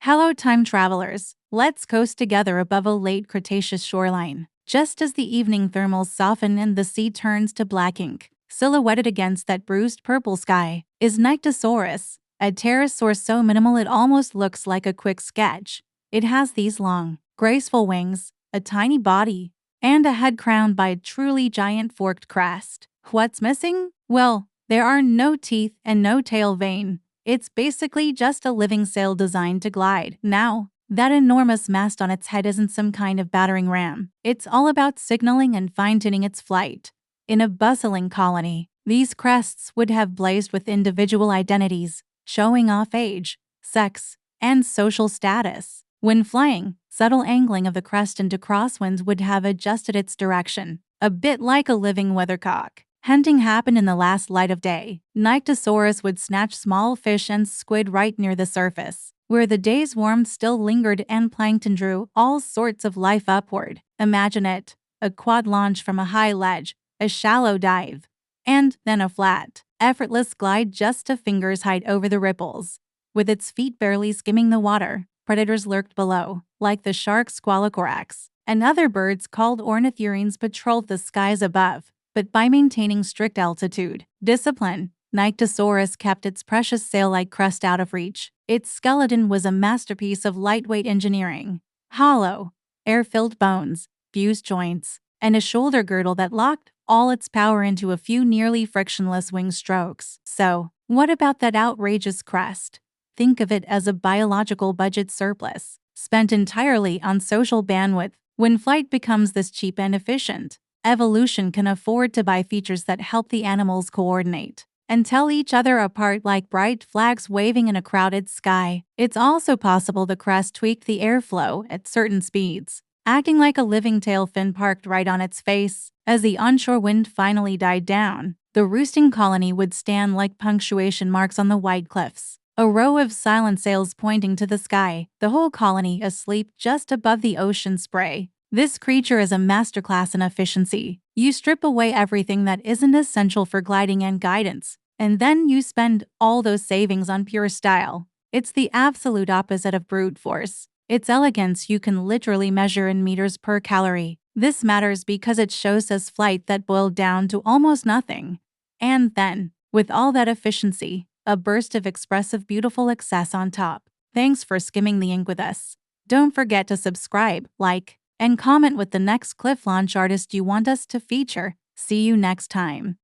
Hello, time travelers. Let's coast together above a late Cretaceous shoreline. Just as the evening thermals soften and the sea turns to black ink, silhouetted against that bruised purple sky is Nyctosaurus, a pterosaur so minimal it almost looks like a quick sketch. It has these long, graceful wings, a tiny body, and a head crowned by a truly giant forked crest. What's missing? Well, there are no teeth and no tail vein. It's basically just a living sail designed to glide. Now, that enormous mast on its head isn't some kind of battering ram. It's all about signaling and fine-tuning its flight. In a bustling colony, these crests would have blazed with individual identities, showing off age, sex, and social status. When flying, subtle angling of the crest into crosswinds would have adjusted its direction, a bit like a living weathercock. Hunting happened in the last light of day. Nyctosaurus would snatch small fish and squid right near the surface, where the day's warmth still lingered and plankton drew all sorts of life upward. Imagine it: a quad launch from a high ledge, a shallow dive, and then a flat, effortless glide just a finger's height over the ripples. With its feet barely skimming the water, predators lurked below, like the shark Squalocorax, and other birds called ornithurines patrolled the skies above. But by maintaining strict altitude discipline, Nyctosaurus kept its precious sail-like crest out of reach. Its skeleton was a masterpiece of lightweight engineering. Hollow, air-filled bones, fused joints, and a shoulder girdle that locked all its power into a few nearly frictionless wing strokes. So, what about that outrageous crest? Think of it as a biological budget surplus, spent entirely on social bandwidth. When flight becomes this cheap and efficient, evolution can afford to buy features that help the animals coordinate and tell each other apart like bright flags waving in a crowded sky. It's also possible the crest tweaked the airflow at certain speeds, acting like a living tail fin parked right on its face. As the onshore wind finally died down, the roosting colony would stand like punctuation marks on the white cliffs, a row of silent sails pointing to the sky, the whole colony asleep just above the ocean spray. This creature is a masterclass in efficiency. You strip away everything that isn't essential for gliding and guidance, and then you spend all those savings on pure style. It's the absolute opposite of brute force. Its elegance you can literally measure in meters per calorie. This matters because it shows us flight that boiled down to almost nothing. And then, with all that efficiency, a burst of expressive beautiful excess on top. Thanks for skimming the ink with us. Don't forget to subscribe, like, and comment with the next cliff launch artist you want us to feature. See you next time.